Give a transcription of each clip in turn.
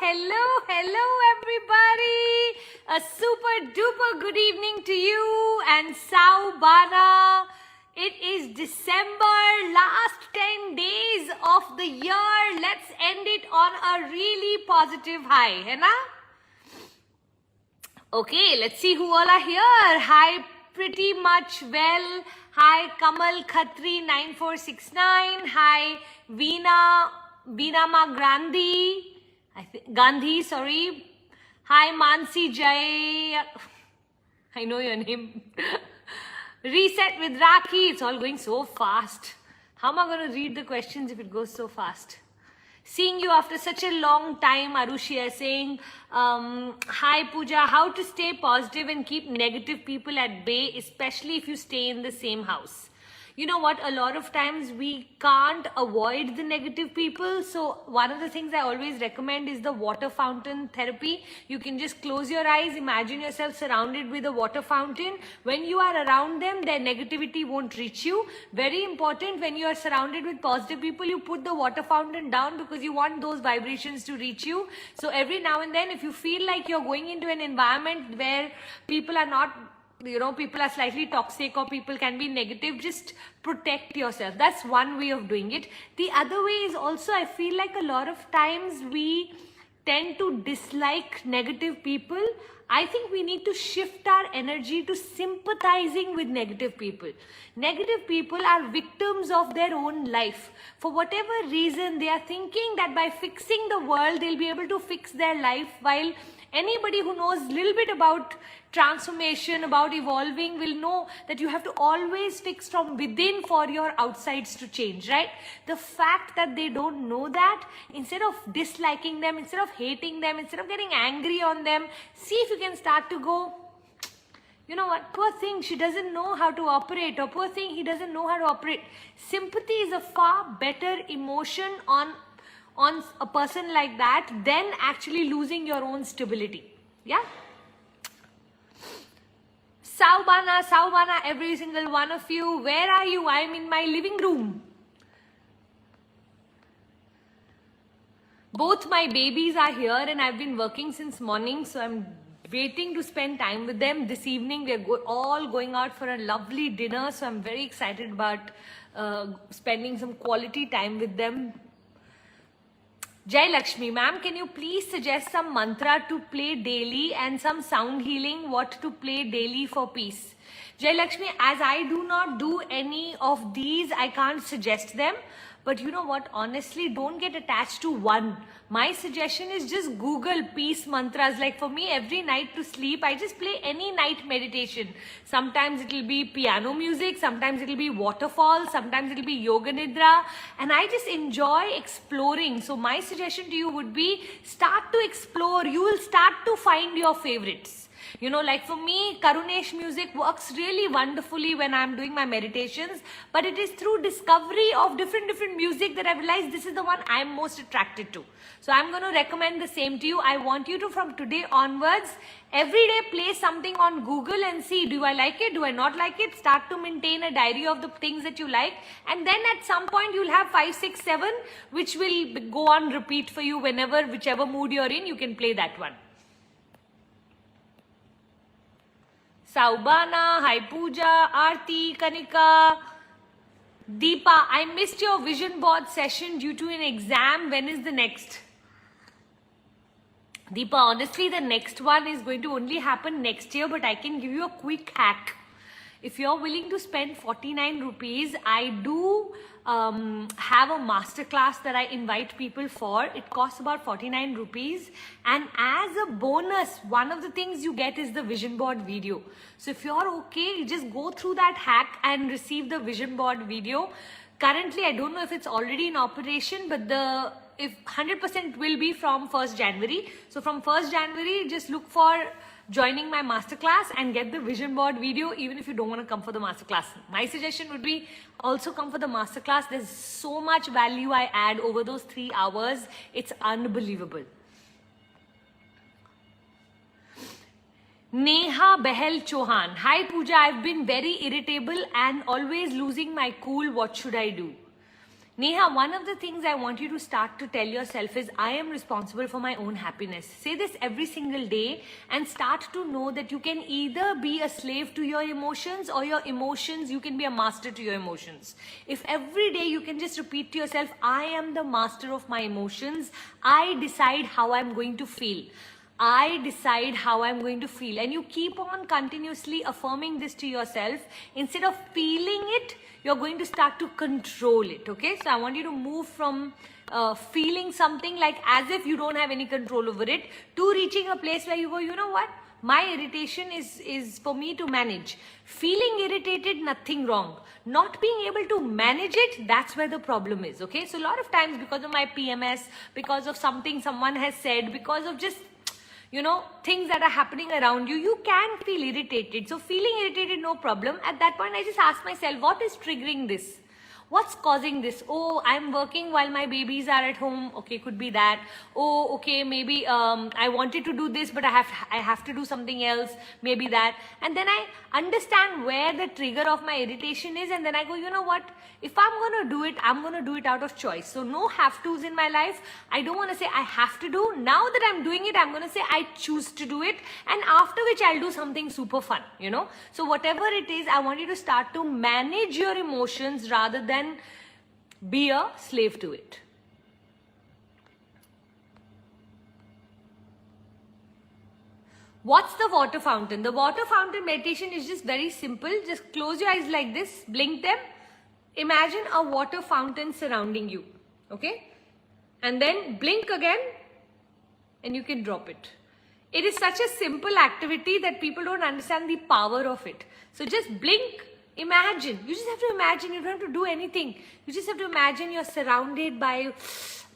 hello everybody. A super duper good evening to you and Saubana. It is December, last 10 days of the year. Let's end it on a really positive high, hai na? Okay, let's see who all are here. Hi, pretty much well. Hi, Kamal Khatri 9469. Hi, Veena Gandhi. Gandhi, sorry. Hi, Mansi Jai. I know your name. Reset with Rakhi. It's all going so fast. How am I going to read the questions if it goes so fast? Seeing you after such a long time, Arushia saying, hi Puja, how to stay positive and keep negative people at bay, especially if you stay in the same house. You know what, a lot of times we can't avoid the negative people. So one of the things I always recommend is the water fountain therapy. You can just close your eyes, imagine yourself surrounded with a water fountain. When you are around them, their negativity won't reach you. Very important, when you are surrounded with positive people, you put the water fountain down because you want those vibrations to reach you. So every now and then, if you feel like you're going into an environment where people are not, people are slightly toxic or people can be negative, just protect yourself. That's one way of doing it. The other way is also, I feel like a lot of times we tend to dislike negative people. I think we need to shift our energy to sympathizing with negative people. Negative people are victims of their own life. For whatever reason, they are thinking that by fixing the world, they'll be able to fix their life, while anybody who knows a little bit about transformation, about evolving, will know that you have to always fix from within for your outsides to change, right? The fact that they don't know that, instead of disliking them, instead of hating them, instead of getting angry on them, see if you can start to go, you know what, poor thing, she doesn't know how to operate, or poor thing, he doesn't know how to operate. Sympathy is a far better emotion on a person like that than actually losing your own stability. Yeah? Saubana, every single one of you. Where are you? I'm in my living room. Both my babies are here and I've been working since morning, so I'm waiting to spend time with them. This evening we're all going out for a lovely dinner, so I'm very excited about spending some quality time with them. Jai Lakshmi, ma'am, can you please suggest some mantra to play daily and some sound healing, what to play daily for peace? Jai Lakshmi, as I do not do any of these, I can't suggest them. But you know what, honestly, don't get attached to one. My suggestion is just Google peace mantras. Like for me, every night to sleep, I just play any night meditation. Sometimes it'll be piano music, sometimes it'll be waterfall, sometimes it'll be yoga nidra. And I just enjoy exploring. So my suggestion to you would be, start to explore. You will start to find your favorites. You know, like for me, Karunesh music works really wonderfully when I'm doing my meditations, but it is through discovery of different music that I realized this is the one I'm most attracted to. So I'm going to recommend the same to you. I want you to, from today onwards, every day play something on Google and see, do I like it? Do I not like it? Start to maintain a diary of the things that you like. And then at some point you'll have 5, 6, 7, which will go on repeat for you whenever, whichever mood you're in, you can play that one. Saubana, hi Puja, Aarti, Kanika, Deepa, I missed your vision board session due to an exam. When is the next? Deepa, honestly, the next one is going to only happen next year, but I can give you a quick hack. If you're willing to spend 49 rupees, I do have a masterclass that I invite people for. It costs about 49 rupees. And as a bonus, one of the things you get is the vision board video. So if you're okay, just go through that hack and receive the vision board video. Currently, I don't know if it's already in operation, but if 100% will be from 1st January. So from 1st January, just look for joining my masterclass and get the vision board video, even if you don't want to come for the masterclass. My suggestion would be also come for the masterclass. There's so much value I add over those 3 hours. It's unbelievable. Neha Behel Chauhan. Hi Puja, I've been very irritable and always losing my cool. What should I do? Neha, one of the things I want you to start to tell yourself is, I am responsible for my own happiness. Say this every single day and start to know that you can either be a slave to your emotions, or your emotions, you can be a master to your emotions. If every day you can just repeat to yourself, I am the master of my emotions, I decide how I'm going to feel. I decide how I'm going to feel. And you keep on continuously affirming this to yourself. Instead of feeling it, you're going to start to control it. Okay, so I want you to move from feeling something like as if you don't have any control over it, to reaching a place where you go, you know what, my irritation is for me to manage. Feeling irritated, nothing wrong. Not being able to manage it, that's where the problem is. Okay, so a lot of times because of my PMS, because of something someone has said, because of just things that are happening around you, you can feel irritated. So feeling irritated, no problem. At that point, I just ask myself, what is triggering this? What's causing this? Oh, I'm working while my babies are at home. Okay, could be that. Oh, okay, maybe I wanted to do this, but I have to do something else. Maybe that. And then I understand where the trigger of my irritation is, and then I go, you know what? If I'm going to do it, I'm going to do it out of choice. So no have-tos in my life. I don't want to say I have to do. Now that I'm doing it, I'm going to say I choose to do it. And after which I'll do something super fun, So whatever it is, I want you to start to manage your emotions rather than be a slave to it. What's the water fountain? The water fountain meditation is just very simple. Just close your eyes like this, blink them. Imagine a water fountain surrounding you, okay? And then blink again and you can drop it. It is such a simple activity that people don't understand the power of it. So just blink, imagine. You just have to imagine, you don't have to do anything. You just have to imagine you're surrounded by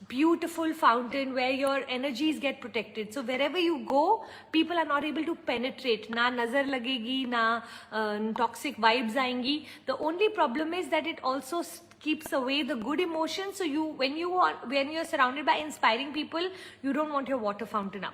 beautiful fountain where your energies get protected. So wherever you go, people are not able to penetrate. Na nazar lagegi, na toxic vibes aayingi. The only problem is that it also keeps away the good emotions. So when you're surrounded by inspiring people, you don't want your water fountain up.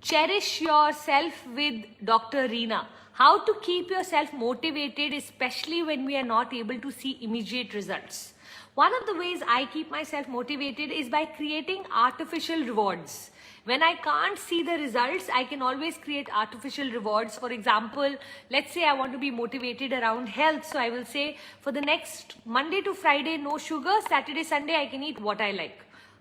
Cherish yourself with Dr. Reena. How to keep yourself motivated, especially when we are not able to see immediate results. One of the ways I keep myself motivated is by creating artificial rewards. When I can't see the results, I can always create artificial rewards. For example, let's say I want to be motivated around health. So I will say for the next Monday to Friday, no sugar. Saturday, Sunday, I can eat what I like.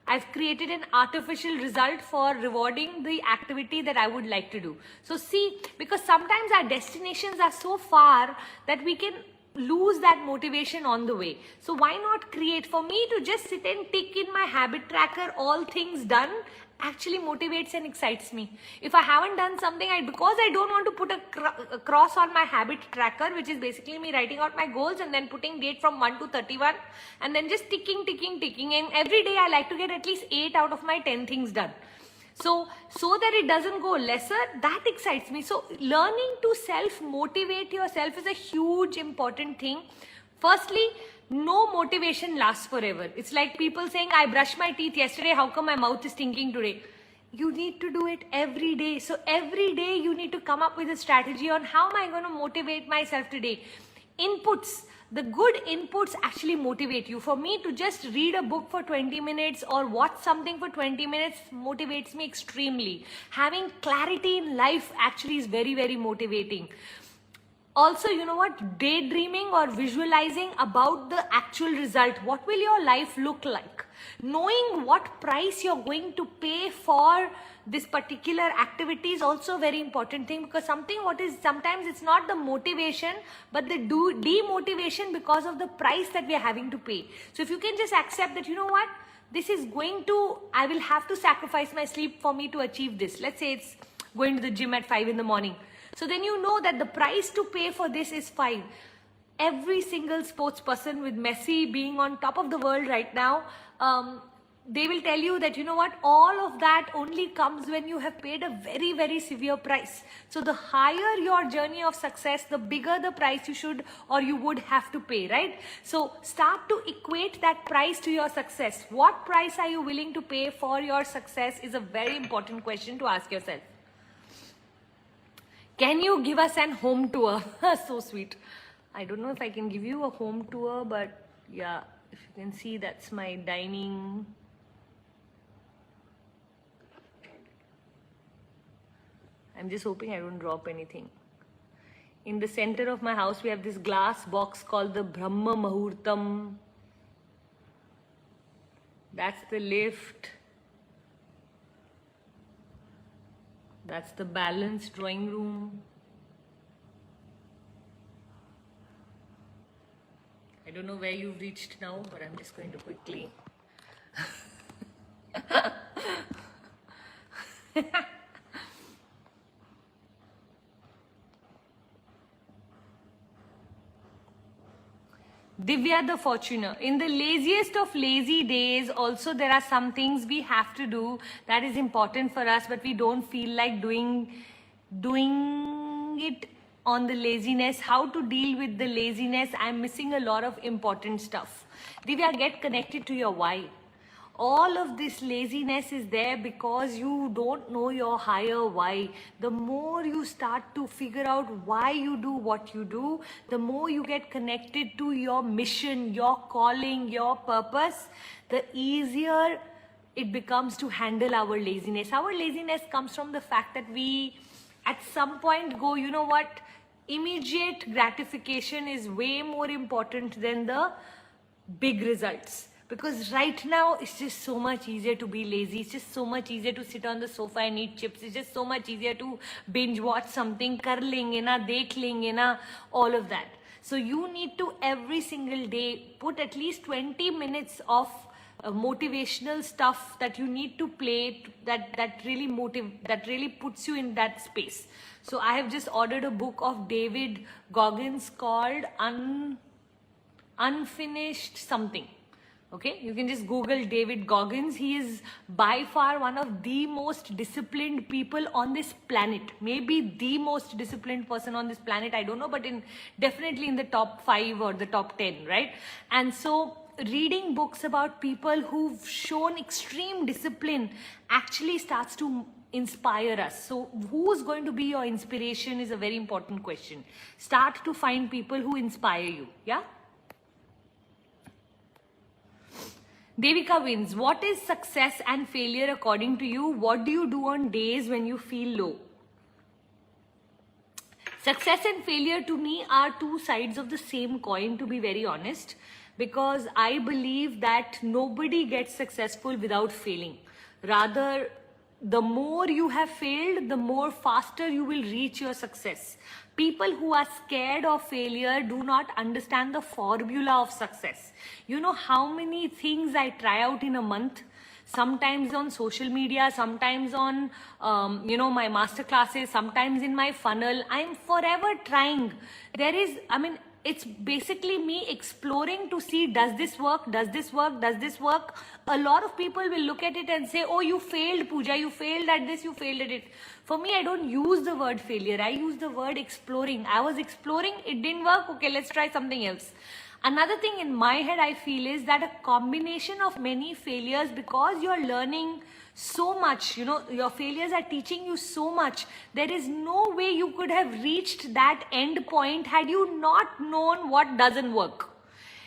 I've created an artificial result for rewarding the activity that I would like to do. So see, because sometimes our destinations are so far that we can lose that motivation on the way. So why not create? For me to just sit and tick in my habit tracker all things done actually motivates and excites me. If I haven't done something, because I don't want to put a cross on my habit tracker, which is basically me writing out my goals and then putting date from 1 to 31 and then just ticking. And every day I like to get at least 8 out of my 10 things done. So that it doesn't go lesser, that excites me. So learning to self-motivate yourself is a huge important thing. Firstly, no motivation lasts forever. It's like people saying, I brushed my teeth yesterday, how come my mouth is stinking today? You need to do it every day. So every day you need to come up with a strategy on how am I going to motivate myself today. Inputs. The good inputs actually motivate you. For me to just read a book for 20 minutes or watch something for 20 minutes motivates me extremely. Having clarity in life actually is very, very motivating. Also, you know what? Daydreaming or visualizing about the actual result. What will your life look like? Knowing what price you're going to pay for this particular activity is also a very important thing, because sometimes it's not the motivation but the demotivation because of the price that we are having to pay. So if you can just accept that, you know what? I will have to sacrifice my sleep for me to achieve this. Let's say it's going to the gym at 5 in the morning. So then you know that the price to pay for this is 5. Every single sports person, with Messi being on top of the world right now, they will tell you that, you know what, all of that only comes when you have paid a very, very severe price. So the higher your journey of success, the bigger the price you would have to pay, right? So start to equate that price to your success. What price are you willing to pay for your success is a very important question to ask yourself. Can you give us an home tour? So sweet. I don't know if I can give you a home tour, but yeah, if you can see, that's my dining. I'm just hoping I don't drop anything. In the center of my house, we have this glass box called the Brahma Muhurtam. That's the lift. That's the balanced drawing room. I don't know where you've reached now, but I'm just going to quickly. Divya the Fortuner. In the laziest of lazy days, also there are some things we have to do that is important for us, but we don't feel like doing it on the laziness. How to deal with the laziness? I'm missing a lot of important stuff. Divya, get connected to your why. All of this laziness is there because you don't know your higher why. The more you start to figure out why you do what you do, the more you get connected to your mission, your calling, your purpose, the easier it becomes to handle our laziness. Our laziness comes from the fact that we at some point go, you know what, immediate gratification is way more important than the big results. Because right now, it's just so much easier to be lazy. It's just so much easier to sit on the sofa and eat chips. It's just so much easier to binge watch something, kar lenge na, dekh lenge na, all of that. So you need to every single day put at least 20 minutes of motivational stuff that you need to play that really puts you in that space. So I have just ordered a book of David Goggins called Unfinished something. Okay, you can just Google David Goggins. He is by far one of the most disciplined people on this planet. Maybe the most disciplined person on this planet. I don't know, but definitely in the top 5 or the top 10, right? And so reading books about people who've shown extreme discipline actually starts to inspire us. So who's going to be your inspiration is a very important question. Start to find people who inspire you. Yeah. Devika wins. What is success and failure according to you? What do you do on days when you feel low? Success and failure to me are two sides of the same coin, to be very honest, because I believe that nobody gets successful without failing. Rather, the more you have failed, the more faster you will reach your success. People who are scared of failure do not understand the formula of success. You know how many things I try out in a month? Sometimes on social media, sometimes on, my master classes, sometimes in my funnel. I'm forever trying. It's basically me exploring to see, does this work? Does this work? Does this work? A lot of people will look at it and say, oh, you failed, Puja. You failed at this, you failed at it. For me, I don't use the word failure. I use the word exploring. I was exploring, it didn't work. Okay, let's try something else. Another thing in my head I feel is that a combination of many failures, because you're learning so much, your failures are teaching you so much. There is no way you could have reached that end point had you not known what doesn't work.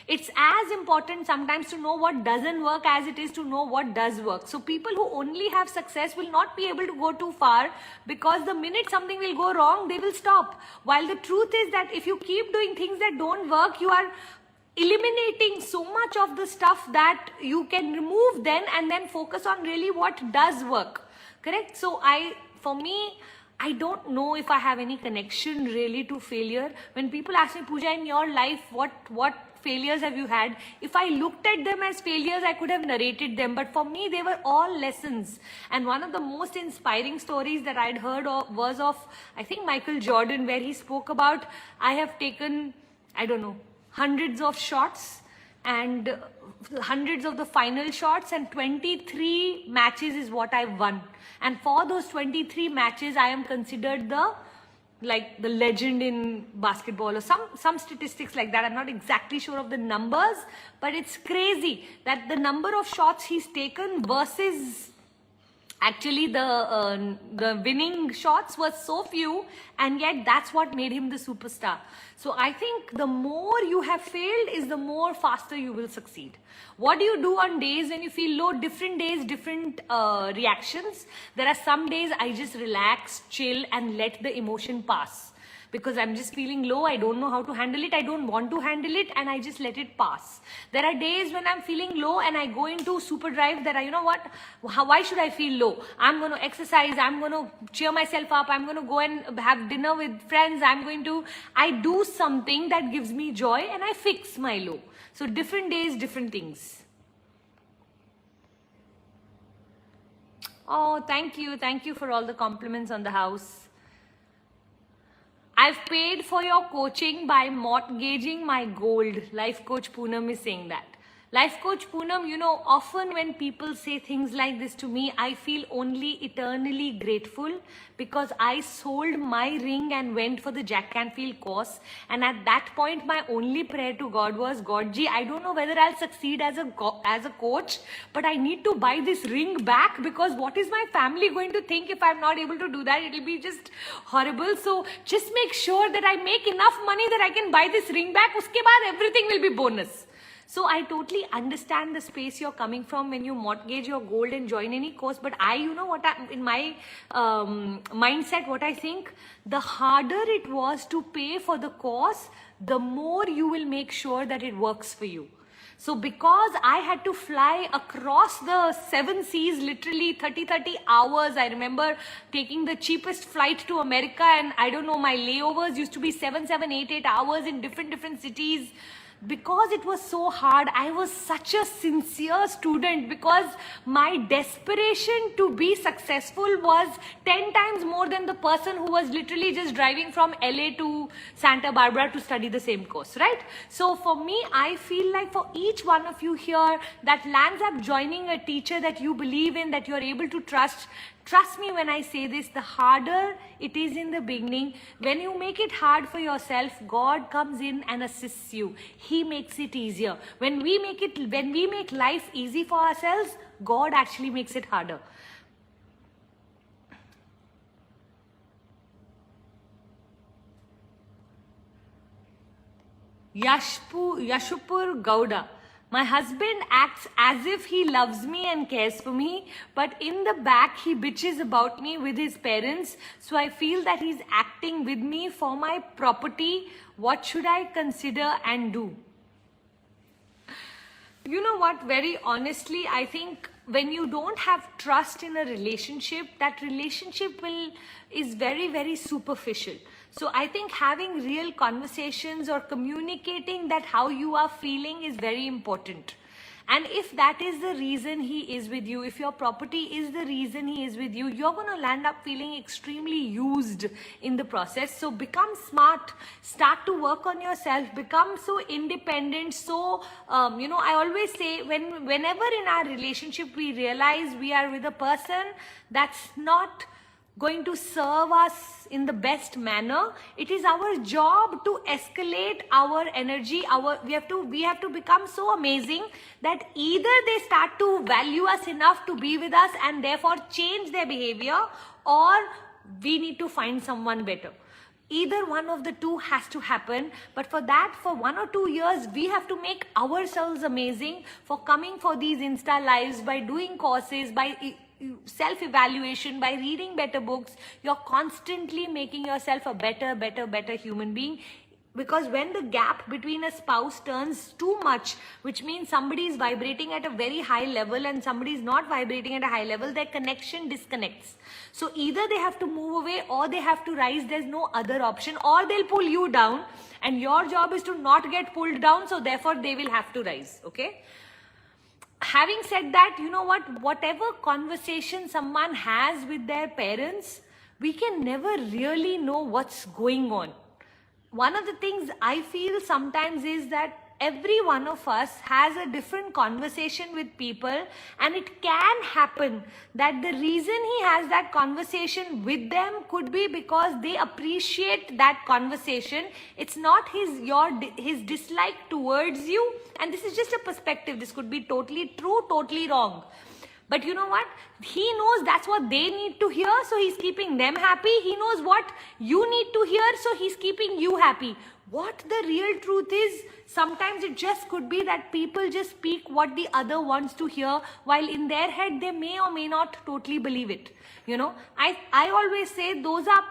It's as important sometimes to know what doesn't work as it is to know what does work. So people who only have success will not be able to go too far, because the minute something will go wrong, they will stop. While the truth is that if you keep doing things that don't work, you are eliminating so much of the stuff that you can remove then and then focus on really what does work. Correct? So for me, I don't know if I have any connection really to failure. When people ask me, Puja, in your life, what failures have you had? If I looked at them as failures, I could have narrated them. But for me, they were all lessons. And one of the most inspiring stories that I'd heard was of, I think, Michael Jordan, where he spoke about, I have taken, hundreds of shots and hundreds of the final shots, and 23 matches is what I've won. And for those 23 matches, I am considered the legend in basketball, or some statistics like that. I'm not exactly sure of the numbers, but it's crazy that the number of shots he's taken versus, Actually, the winning shots were so few, and yet that's what made him the superstar. So I think the more you have failed is the more faster you will succeed. What do you do on days when you feel low? Different days, different reactions. There are some days I just relax, chill, and let the emotion pass. Because I'm just feeling low, I don't know how to handle it, I don't want to handle it, and I just let it pass. There are days when I'm feeling low and I go into super drive that you know what, why should I feel low? I'm going to exercise, I'm going to cheer myself up, I'm going to go and have dinner with friends, I do something that gives me joy and I fix my low. So different days, different things. Oh, thank you for all the compliments on the house. I've paid for your coaching by mortgaging my gold. Life coach Poonam is saying that. Life coach Poonam, you know, often when people say things like this to me, I feel only eternally grateful because I sold my ring and went for the Jack Canfield course. And at that point, my only prayer to God was, God ji, I don't know whether I'll succeed as a coach, but I need to buy this ring back because what is my family going to think if I'm not able to do that? It'll be just horrible. So just make sure that I make enough money that I can buy this ring back. Uske baad everything will be bonus. So I totally understand the space you're coming from when you mortgage your gold and join any course. But in my mindset, what I think, the harder it was to pay for the course, the more you will make sure that it works for you. So because I had to fly across the 7 seas, literally 30 hours, I remember taking the cheapest flight to America, and I don't know, my layovers used to be 7, 8 hours in different cities. Because it was so hard, I was such a sincere student because my desperation to be successful was 10 times more than the person who was literally just driving from LA to Santa Barbara to study the same course, right? So for me, I feel like for each one of you here that lands up joining a teacher that you believe in, that you're able to trust me when I say this, the harder it is in the beginning. When you make it hard for yourself, God comes in and assists you. He makes it easier. When we make life easy for ourselves, God actually makes it harder. Yashupur Gowda. My husband acts as if he loves me and cares for me, but in the back he bitches about me with his parents. So I feel that he's acting with me for my property. What should I consider and do? You know what, very honestly, I think when you don't have trust in a relationship, that relationship is very superficial. So I think having real conversations or communicating that how you are feeling is very important. And if that is the reason he is with you, if your property is the reason he is with you, you're going to land up feeling extremely used in the process. So become smart, start to work on yourself, become so independent. So, I always say whenever in our relationship we realize we are with a person that's not going to serve us in the best manner, it is our job to escalate our energy. We have to become so amazing that either they start to value us enough to be with us and therefore change their behavior, or we need to find someone better. Either one of the two has to happen, but for that, for 1 or 2 years, we have to make ourselves amazing for coming for these Insta lives, by doing courses, by self-evaluation, by reading better books. You're constantly making yourself a better human being. Because when the gap between a spouse turns too much, which means somebody is vibrating at a very high level and somebody is not vibrating at a high level, their connection disconnects. So either they have to move away or they have to rise. There's no other option, or they'll pull you down, and your job is to not get pulled down, so therefore they will have to rise. Okay? Having said that, you know what? Whatever conversation someone has with their parents, we can never really know what's going on. One of the things I feel sometimes is that every one of us has a different conversation with people, and it can happen that the reason he has that conversation with them could be because they appreciate that conversation. It's not his dislike towards you, and this is just a perspective. This could be totally true, totally wrong. But you know what? He knows that's what they need to hear, so he's keeping them happy. He knows what you need to hear, so he's keeping you happy. What the real truth is, sometimes it just could be that people just speak what the other wants to hear, while in their head they may or may not totally believe it. You know, I always say those are,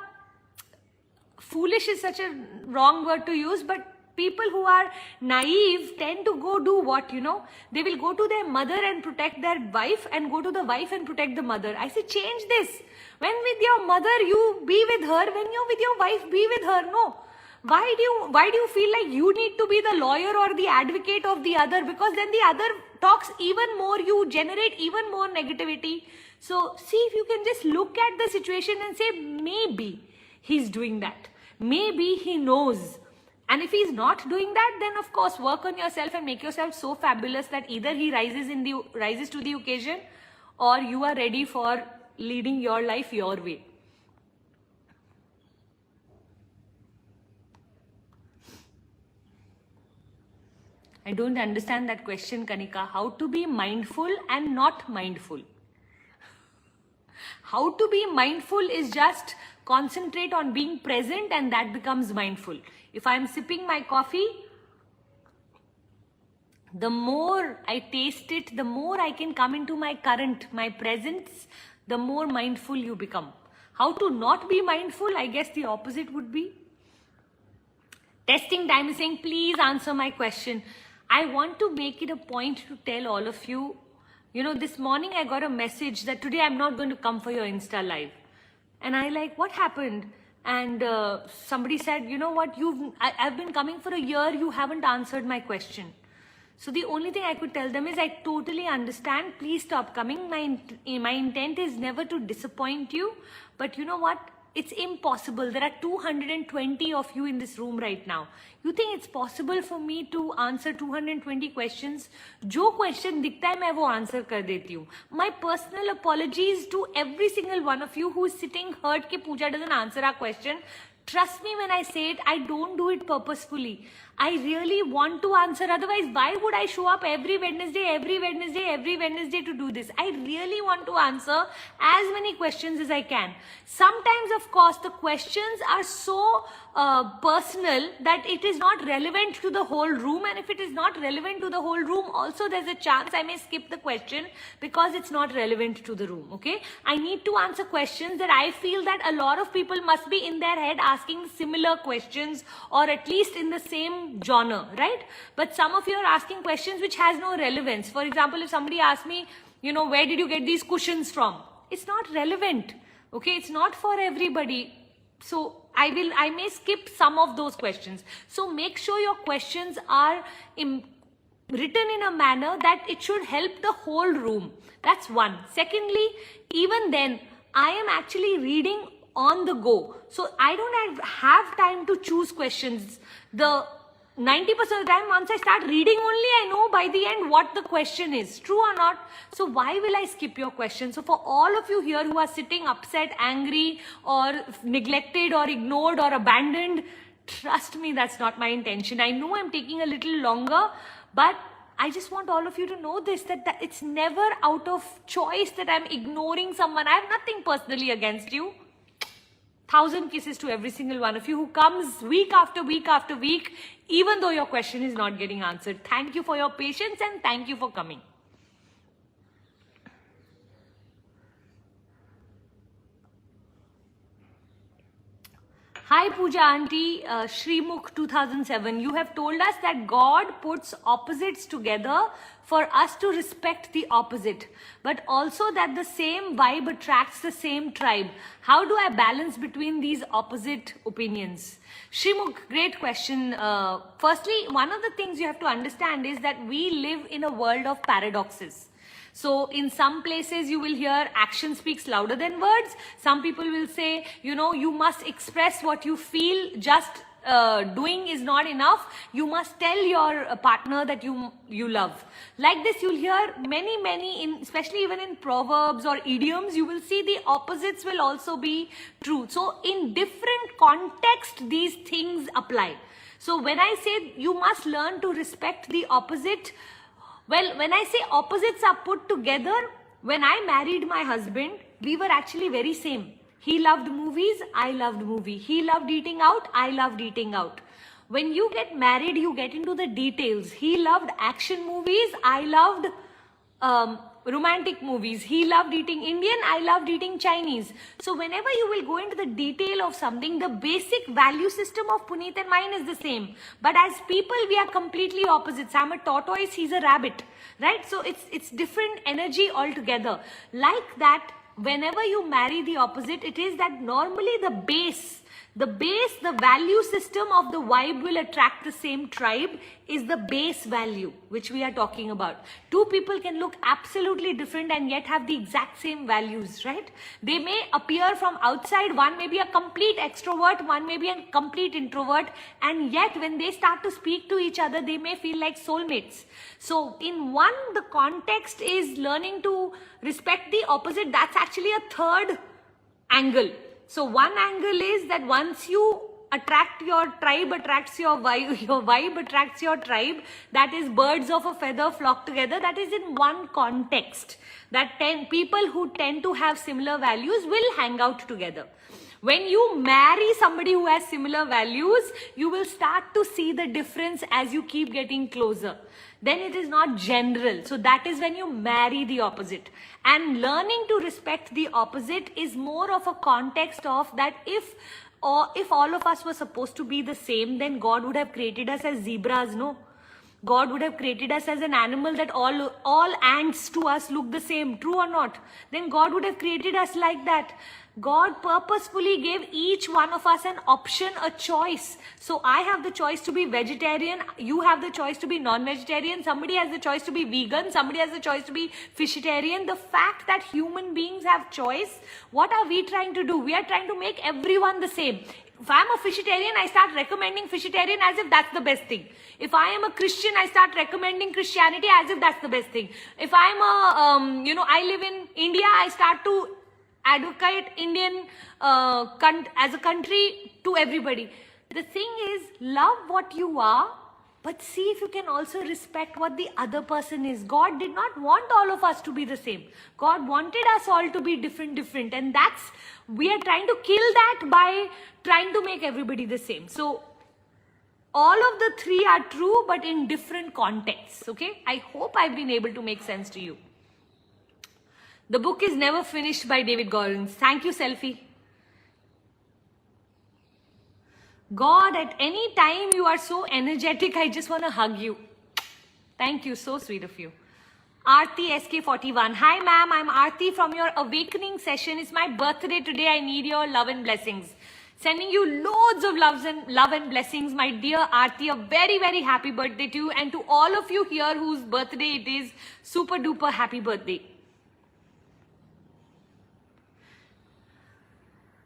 foolish is such a wrong word to use, but people who are naive tend to go do what, you know? They will go to their mother and protect their wife, and go to the wife and protect the mother. I say, change this. When with your mother, you be with her. When you're with your wife, be with her. No. Why do you feel like you need to be the lawyer or the advocate of the other? Because then the other talks even more. You generate even more negativity. So see if you can just look at the situation and say, maybe he's doing that. Maybe he knows. And if he's not doing that, then of course work on yourself and make yourself so fabulous that either he rises to the occasion, or you are ready for leading your life your way. I don't understand that question, Kanika. How to be mindful and not mindful? How to be mindful is just concentrate on being present, and that becomes mindful. If I'm sipping my coffee, the more I taste it, the more I can come into my current, my presence, the more mindful you become. How to not be mindful? I guess the opposite would be. Testing time is saying, please answer my question. I want to make it a point to tell all of you, you know, this morning I got a message that today I'm not going to come for your Insta live. And I like, what happened? And somebody said, you know what, I've been coming for a year, you haven't answered my question. So the only thing I could tell them is, I totally understand, please stop coming. My intent is never to disappoint you, but you know what, it's impossible. There are 220 of you in this room right now. You think it's possible for me to answer 220 questions? जो question दिखता है मैं वो answer कर देती हूँ. My personal apologies to every single one of you who is sitting hurt कि Pooja doesn't answer our question. Trust me when I say it, I don't do it purposefully. I really want to answer. Otherwise, why would I show up every Wednesday to do this? I really want to answer as many questions as I can. Sometimes, of course, the questions are so personal that it is not relevant to the whole room. And if it is not relevant to the whole room, also there's a chance I may skip the question because it's not relevant to the room. Okay? I need to answer questions that I feel that a lot of people must be in their head asking similar questions, or at least in the same genre, right? But some of you are asking questions which has no relevance. For example, if somebody asks me, you know, where did you get these cushions from? It's not relevant. Okay? It's not for everybody. So I may skip some of those questions. So make sure your questions are written in a manner that it should help the whole room. That's one. Secondly, even then, I am actually reading on the go. So I don't have time to choose questions. The 90% of the time, once I start reading only, I know by the end what the question is. True or not? So why will I skip your question? So for all of you here who are sitting upset, angry, or neglected, or ignored, or abandoned, trust me, that's not my intention. I know I'm taking a little longer, but I just want all of you to know this, that it's never out of choice that I'm ignoring someone. I have nothing personally against you. 1,000 kisses to every single one of you who comes week after week after week, even though your question is not getting answered. Thank you for your patience and thank you for coming. Hi Pooja Auntie, Srimukh 2007. You have told us that God puts opposites together for us to respect the opposite, but also that the same vibe attracts the same tribe. How do I balance between these opposite opinions? Srimukh, great question. Firstly, one of the things you have to understand is that we live in a world of paradoxes. So in some places you will hear action speaks louder than words. Some people will say, you know, you must express what you feel, just doing is not enough. You must tell your partner that you love. Like this, you'll hear many, especially even in proverbs or idioms, you will see the opposites will also be true. So in different context, these things apply. So when I say you must learn to respect the opposite, well, when I say opposites are put together, When I married my husband, we were actually very same. He loved movies, I loved movie. He loved eating out, I loved eating out. When you get married, you get into the details. He loved action movies, I loved romantic movies. He loved eating Indian, I loved eating Chinese. So whenever you will go into the detail of something, the basic value system of Puneet and mine is the same. But as people, we are completely opposites. I'm a tortoise, he's a rabbit, right? So it's different energy altogether. Like that, whenever you marry the opposite, it is that normally the base, the value system of the vibe will attract the same tribe is the base value, which we are talking about. Two people can look absolutely different and yet have the exact same values, right? They may appear from outside, one may be a complete extrovert, one may be a complete introvert, and yet when they start to speak to each other, they may feel like soulmates. So in one, the context is learning to respect the opposite. That's actually a third angle. So one angle is that once you attract, your tribe attracts your vibe attracts your tribe. That is birds of a feather flock together. That is in one context. That 10 people who tend to have similar values will hang out together. When you marry somebody who has similar values, you will start to see the difference as you keep getting closer. Then it is not general. So that is when you marry the opposite. And learning to respect the opposite is more of a context of that if all of us were supposed to be the same, then God would have created us as zebras, no? God would have created us as an animal that all ants to us look the same, true or not? Then God would have created us like that. God purposefully gave each one of us an option, a choice. So I have the choice to be vegetarian, you have the choice to be non-vegetarian, somebody has the choice to be vegan, somebody has the choice to be fishitarian. The fact that human beings have choice, what are we trying to do? We are trying to make everyone the same. If I'm a fishitarian, I start recommending fishitarian as if that's the best thing. If I am a Christian, I start recommending Christianity as if that's the best thing. If I'm I live in India, I start to advocate Indian as a country to everybody. The thing is, love what you are, but see if you can also respect what the other person is. God did not want all of us to be the same. God wanted us all to be different. And we are trying to kill that by trying to make everybody the same. So all of the three are true, but in different contexts, okay? I hope I've been able to make sense to you. The book is Never Finished by David Goggins. Thank you, Selfie. God, at any time you are so energetic, I just want to hug you. Thank you, so sweet of you. Aarti SK41. Hi ma'am, I'm Aarti from your awakening session. It's my birthday today. I need your love and blessings. Sending you loads of love and blessings, my dear Aarti. A very, very happy birthday to you, and to all of you here whose birthday it is. Super duper happy birthday.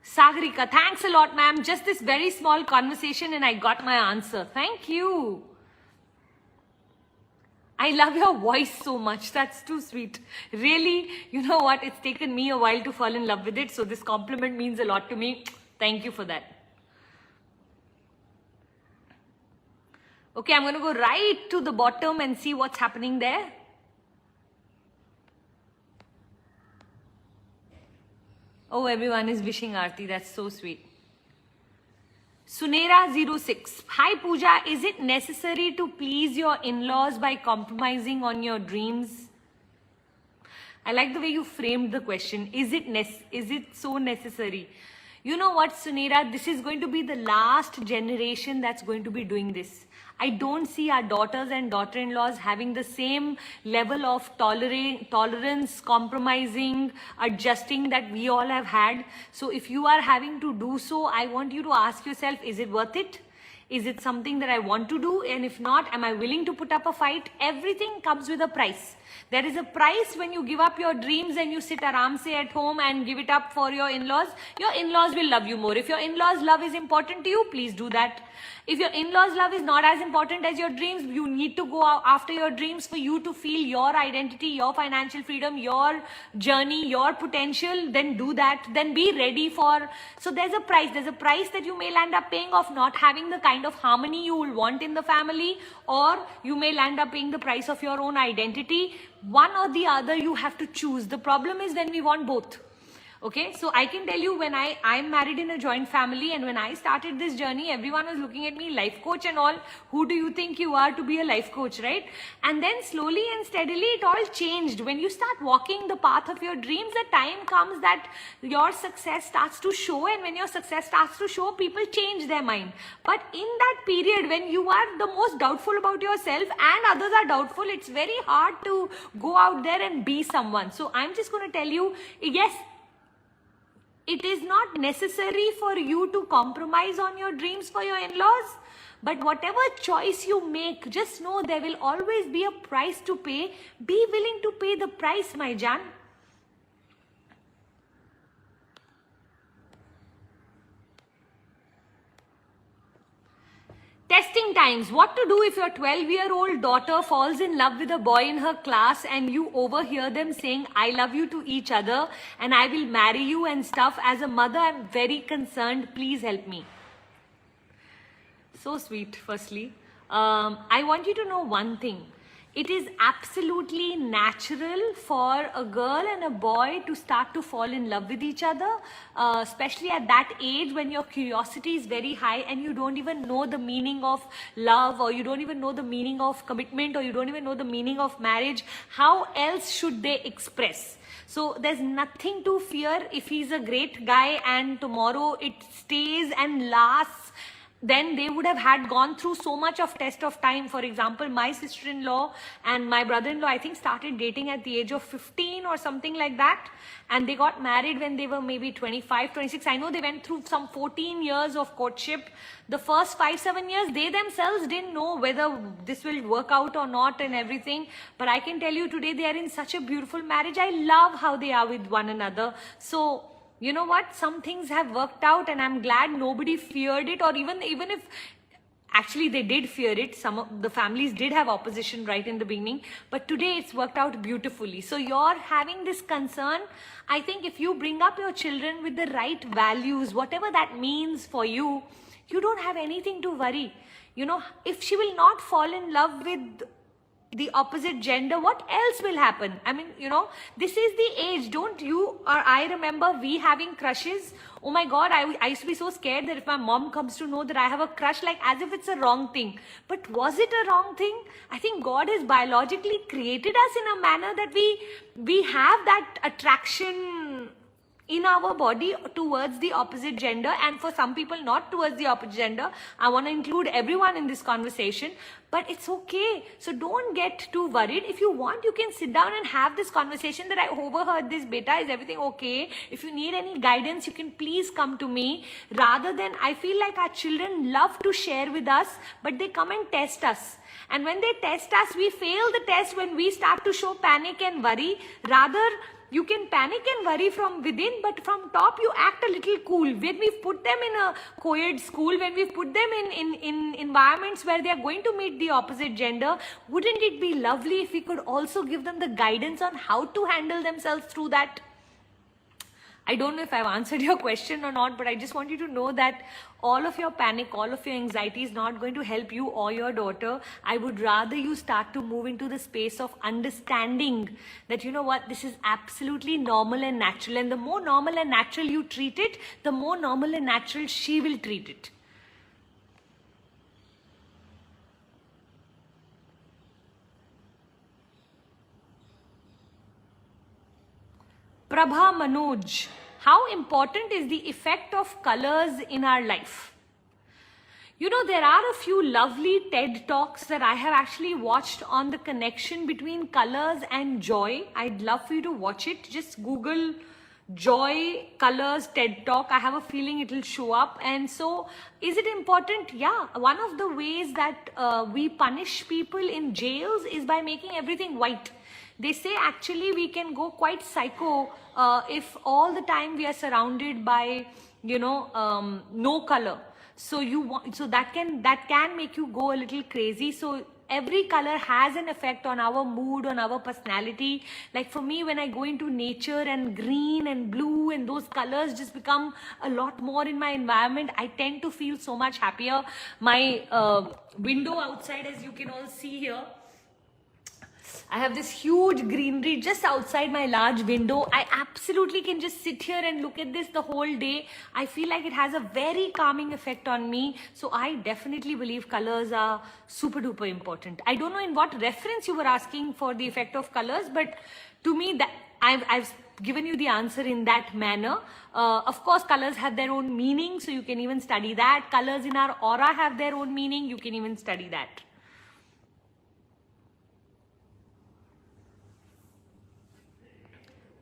Sagarika, thanks a lot, ma'am. Just this very small conversation and I got my answer. Thank you. I love your voice so much. That's too sweet. Really, you know what? It's taken me a while to fall in love with it. So this compliment means a lot to me. Thank you for that. Okay, I'm going to go right to the bottom and see what's happening there. Oh, everyone is wishing Aarti. That's so sweet. Sunera06. Hi Pooja, is it necessary to please your in-laws by compromising on your dreams? I like the way you framed the question. Is it so necessary? You know what, Sunera? This is going to be the last generation that's going to be doing this. I don't see our daughters and daughter-in-laws having the same level of tolerance, compromising, adjusting that we all have had. So if you are having to do so, I want you to ask yourself, is it worth it? Is it something that I want to do? And if not, am I willing to put up a fight? Everything comes with a price. There is a price when you give up your dreams and you sit aram se at home and give it up for your in-laws. Your in-laws will love you more. If your in-laws' love is important to you, please do that. If your in-laws' love is not as important as your dreams, you need to go after your dreams for you to feel your identity, your financial freedom, your journey, your potential, then do that. Then be ready for... So there's a price. There's a price that you may end up paying of not having the kind kind of harmony you will want in the family, or you may land up paying the price of your own identity. One or the other you have to choose. The problem is when we want both. Okay, so I can tell you, when I'm married in a joint family, and when I started this journey, everyone was looking at me, life coach and all. Who do you think you are to be a life coach, right? And then slowly and steadily it all changed. When you start walking the path of your dreams, the time comes that your success starts to show, and when your success starts to show, people change their mind. But in that period when you are the most doubtful about yourself and others are doubtful, it's very hard to go out there and be someone. So I'm just going to tell you, yes, it is not necessary for you to compromise on your dreams for your in-laws, but whatever choice you make, just know there will always be a price to pay. Be willing to pay the price, my Jan. Testing times. What to do if your 12-year-old daughter falls in love with a boy in her class and you overhear them saying, I love you to each other and I will marry you and stuff. As a mother, I'm very concerned. Please help me. So sweet, firstly. I want you to know one thing. It is absolutely natural for a girl and a boy to start to fall in love with each other, especially at that age when your curiosity is very high and you don't even know the meaning of love, or you don't even know the meaning of commitment, or you don't even know the meaning of marriage. How else should they express? So there's nothing to fear if he's a great guy and tomorrow it stays and lasts. Then they would have gone through so much of test of time. For example, my sister-in-law and my brother-in-law, I think, started dating at the age of 15 or something like that. And they got married when they were maybe 25, 26. I know they went through some 14 years of courtship. The first 5-7 years, they themselves didn't know whether this will work out or not and everything. But I can tell you today, they are in such a beautiful marriage. I love how they are with one another. So, you know what? Some things have worked out, and I'm glad nobody feared it, or even if actually they did fear it. Some of the families did have opposition right in the beginning, but today it's worked out beautifully. So you're having this concern. I think if you bring up your children with the right values, whatever that means for you, you don't have anything to worry. You know, if she will not fall in love with the opposite gender, what else will happen? I mean, you know, this is the age. Don't you or I remember we having crushes? Oh my God, I used to be so scared that if my mom comes to know that I have a crush, like as if it's a wrong thing. But was it a wrong thing? I think God has biologically created us in a manner that we have that attraction in our body towards the opposite gender, and for some people not towards the opposite gender. I want to include everyone in this conversation, but it's okay. So don't get too worried. If you want, you can sit down and have this conversation that I overheard this, beta, is everything okay? If you need any guidance, you can please come to me. Rather than, I feel like our children love to share with us, but they come and test us. And when they test us, we fail the test when we start to show panic and worry. Rather, you can panic and worry from within, but from top you act a little cool. When we've put them in a co-ed school, when we've put them in environments where they are going to meet the opposite gender, wouldn't it be lovely if we could also give them the guidance on how to handle themselves through that? I don't know if I've answered your question or not, but I just want you to know that all of your panic, all of your anxiety is not going to help you or your daughter. I would rather you start to move into the space of understanding that, you know what, this is absolutely normal and natural. And the more normal and natural you treat it, the more normal and natural she will treat it. Prabha Manoj, how important is the effect of colors in our life? You know, there are a few lovely TED Talks that I have actually watched on the connection between colors and joy. I'd love for you to watch it. Just Google joy, colors, TED Talk. I have a feeling it will show up. And so, is it important? Yeah. One of the ways that we punish people in jails is by making everything white. They say actually we can go quite psycho if all the time we are surrounded by, you know, no color. So that can make you go a little crazy. So every color has an effect on our mood, on our personality. Like for me, when I go into nature and green and blue and those colors just become a lot more in my environment, I tend to feel so much happier. My window outside, as you can all see here, I have this huge greenery just outside my large window. I absolutely can just sit here and look at this the whole day. I feel like it has a very calming effect on me. So I definitely believe colors are super duper important. I don't know in what reference you were asking for the effect of colors, but to me that I've given you the answer in that manner. Of course, colors have their own meaning, so you can even study that. Colors in our aura have their own meaning. You can even study that.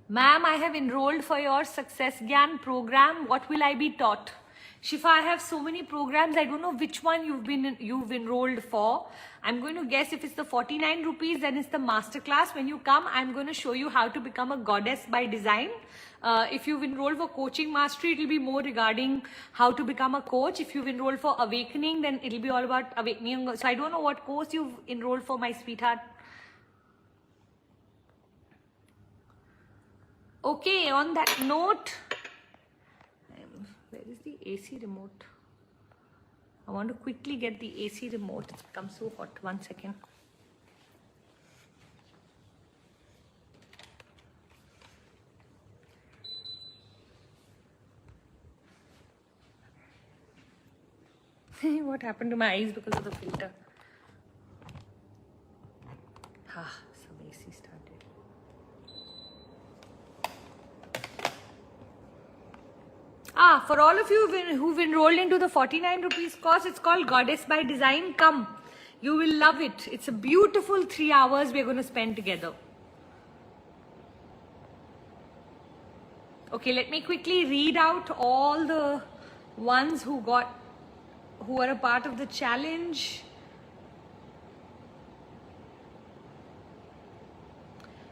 Ma'am, I have enrolled for your Success Gyan program. What will I be taught? Shifa, I have so many programs. I don't know which one you've enrolled for. I'm going to guess if it's the 49 rupees, then it's the masterclass. When you come, I'm going to show you how to become a goddess by design. If you've enrolled for coaching mastery, it will be more regarding how to become a coach. If you've enrolled for awakening, then it'll be all about awakening. So I don't know what course you've enrolled for, my sweetheart. Okay, on that note, where is the AC remote? I want to quickly get the AC remote. It's become so hot. 1 second. What happened to my eyes because of the filter? Some AC started. For all of you who've enrolled into the 49 rupees course, it's called Goddess by Design. Come, you will love it. It's a beautiful 3 hours we're going to spend together. Okay, let me quickly read out all the ones who are a part of the challenge.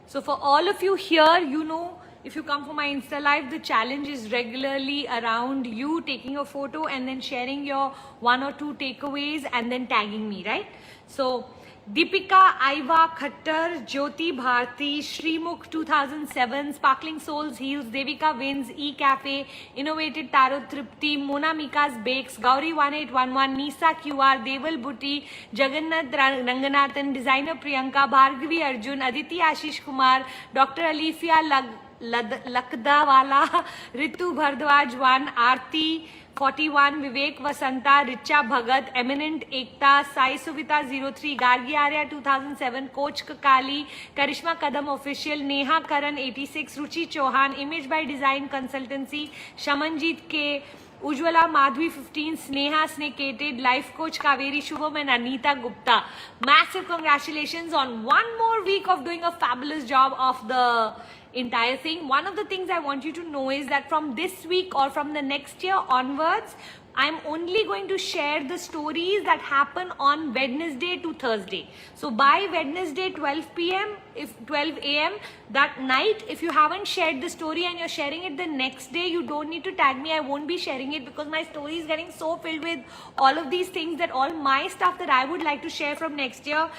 So for all of you here, you know, if you come for my Insta Live, the challenge is regularly around you taking a photo and then sharing your 1 or 2 takeaways and then tagging me, right? So Deepika, Aiva, Khattar, Jyoti Bharti, Srimukh 2007, Sparkling Souls Heals, Devika Wins, E-Cafe, Innovated Tarot Tripti, Mona Mika's Bakes, Gauri 1811, Nisa QR, Deval Bhutti, Jagannath Ranganathan, Designer Priyanka, Bhargavi Arjun, Aditi Ashish Kumar, Dr. Alifia Lakdawala, Ritu Bhardwaj 1, Aarti 41, Vivek Vasanta, Richa Bhagat, Eminent Ekta, Sai Suvita 03, Gargi Arya 2007, Coach Kakali, Karishma Kadam Official, Neha Karan 86, Ruchi Chauhan, Image by Design Consultancy, Shamanjit K, Ujwala Madhvi 15, Sneha Snekated, Life Coach Kaveri Shubham and Anita Gupta. Massive congratulations on 1 more week of doing a fabulous job of the entire thing. One of the things I want you to know is that from this week or from the next year onwards, I'm only going to share the stories that happen on Wednesday to Thursday. So by Wednesday 12 a.m. that night, if you haven't shared the story and you're sharing it the next day, you don't need to tag me. I won't be sharing it because my story is getting so filled with all of these things that all my stuff that I would like to share from next year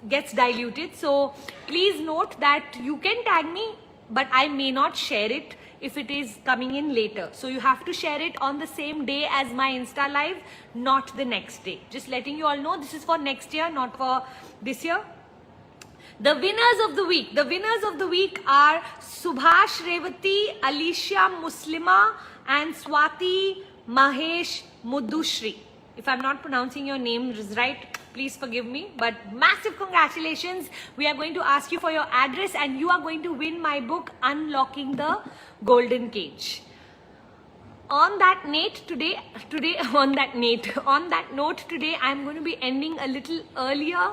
gets diluted. So please note that you can tag me, but I may not share it if it is coming in later. So you have to share it on the same day as my Insta Live, not the next day. Just letting you all know, this is for next year, not for this year. The winners of the week. The winners of the week are Subhash Revati, Alicia Muslima, and Swati Mahesh Muddushri. If I'm not pronouncing your names right, please forgive me, but massive congratulations. We are going to ask you for your address and you are going to win my book, Unlocking the Golden Cage. On that note today, I'm going to be ending a little earlier.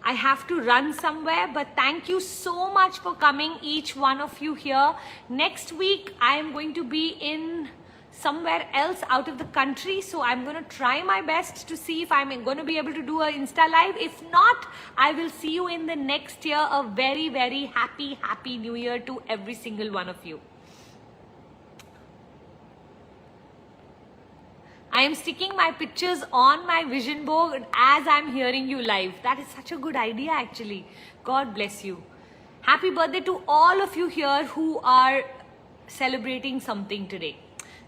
I have to run somewhere, but thank you so much for coming, each one of you here. Next week, I am going to be in somewhere else out of the country, so I'm going to try my best to see if I'm going to be able to do an Insta Live. If not, I will see you in the next year. A very, very happy New Year to every single one of you. I am sticking my pictures on my vision board as I'm hearing you live. That is such a good idea actually. God bless you. Happy birthday to all of you here who are celebrating something today.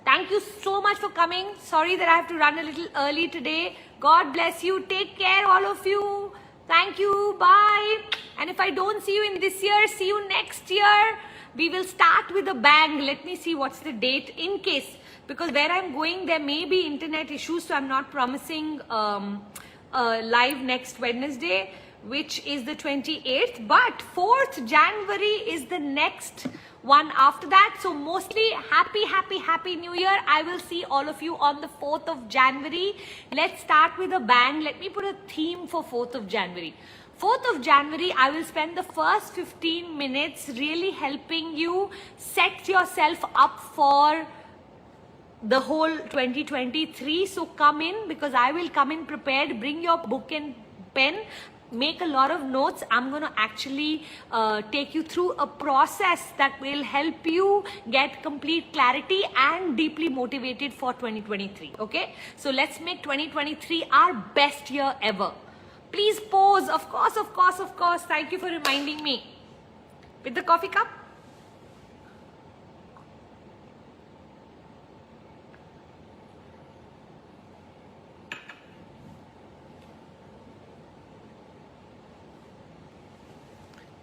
Thank you so much for coming. Sorry that I have to run a little early today. God bless you. Take care, all of you. Thank you. Bye. And if I don't see you in this year, see you next year. We will start with a bang. Let me see what's the date in case, because where I'm going, there may be internet issues. So I'm not promising live next Wednesday, which is the 28th. But 4th January is the next one after that. So mostly happy new year. I will see all of you on the 4th of January. Let's start with a bang. Let me put a theme for 4th of January. 4th of January, I will spend the first 15 minutes really helping you set yourself up for the whole 2023. So come in, because I will come in prepared. Bring your book and pen. Make a lot of notes. I'm going to actually take you through a process that will help you get complete clarity and deeply motivated for 2023. Okay, so let's make 2023 our best year ever. Please pause. Of course. Thank you for reminding me. With the coffee cup.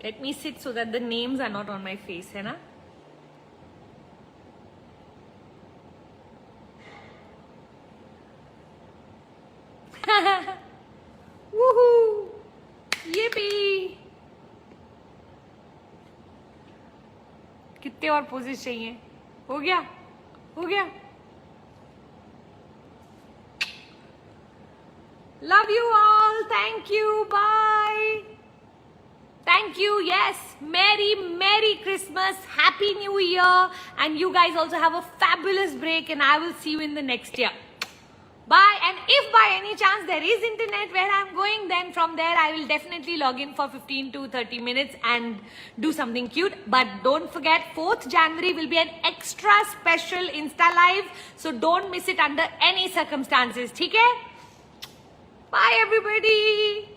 Let me sit so that the names are not on my face, hai na? Woohoo! Yippee! कितने और poses चाहिए? हो गया? Love you all. Thank you. Bye. Thank you. Yes. Merry Christmas. Happy New Year. And you guys also have a fabulous break, and I will see you in the next year. Bye. And if by any chance there is internet where I'm going, then from there I will definitely log in for 15 to 30 minutes and do something cute. But don't forget, 4th January will be an extra special Insta Live. So don't miss it under any circumstances. Okay? Bye everybody.